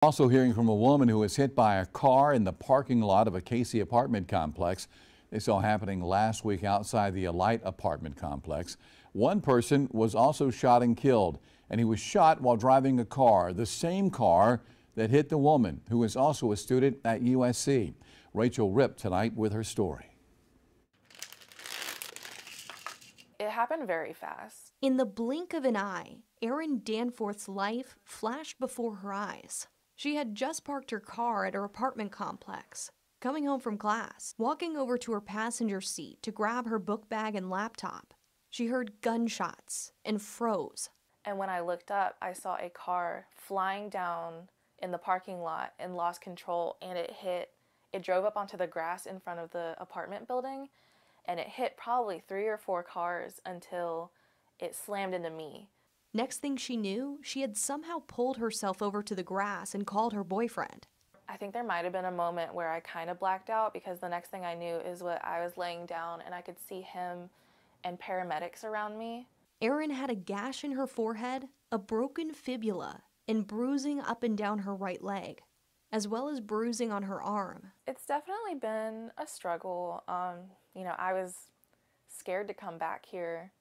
Also hearing from a woman who was hit by a car in the parking lot of a Casey apartment complex. This all happening last week outside the Alight apartment complex. One person was also shot and killed, and he was shot while driving a car, the same car that hit the woman, who is also a student at USC. Rachel Ripp tonight with her story. It happened very fast. In the blink of an eye, Erin Danforth's life flashed before her eyes. She had just parked her car at her apartment complex, coming home from class, walking over to her passenger seat to grab her book bag and laptop. She heard gunshots and froze. And when I looked up, I saw a car flying down in the parking lot and lost control, and it drove up onto the grass in front of the apartment building, and it hit probably 3 or 4 cars until it slammed into me. Next thing she knew, she had somehow pulled herself over to the grass and called her boyfriend. I think there might have been a moment where I kind of blacked out, because the next thing I knew is what I was laying down and I could see him and paramedics around me. Erin had a gash in her forehead, a broken fibula, and bruising up and down her right leg, as well as bruising on her arm. It's definitely been a struggle. I was scared to come back here.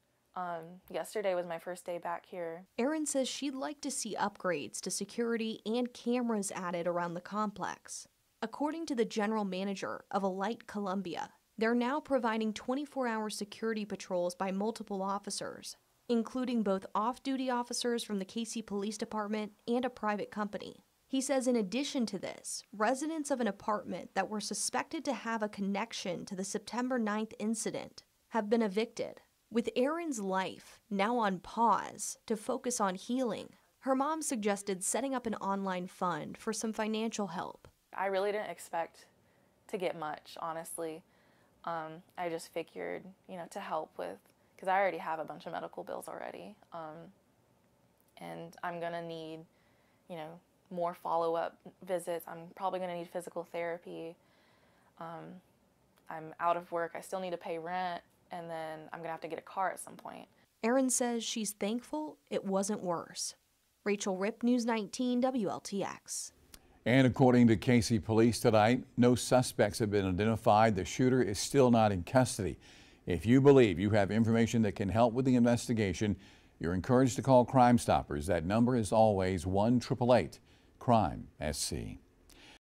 Yesterday was my first day back here. Erin says she'd like to see upgrades to security and cameras added around the complex. According to the general manager of Alight Columbia, they're now providing 24-hour security patrols by multiple officers, including both off-duty officers from the Casey Police Department and a private company. He says in addition to this, residents of an apartment that were suspected to have a connection to the September 9th incident have been evicted. With Erin's life now on pause to focus on healing, her mom suggested setting up an online fund for some financial help. I really didn't expect to get much, honestly. I just figured, to help with, because I already have a bunch of medical bills already. And I'm gonna need, more follow-up visits. I'm probably gonna need physical therapy. I'm out of work. I still need to pay rent. And then I'm gonna have to get a car at some point. Erin says she's thankful it wasn't worse. Rachel Ripp, News 19 WLTX. And according to Casey Police tonight, no suspects have been identified. The shooter is still not in custody. If you believe you have information that can help with the investigation, you're encouraged to call Crime Stoppers. That number is always 1-888-CRIME-SC.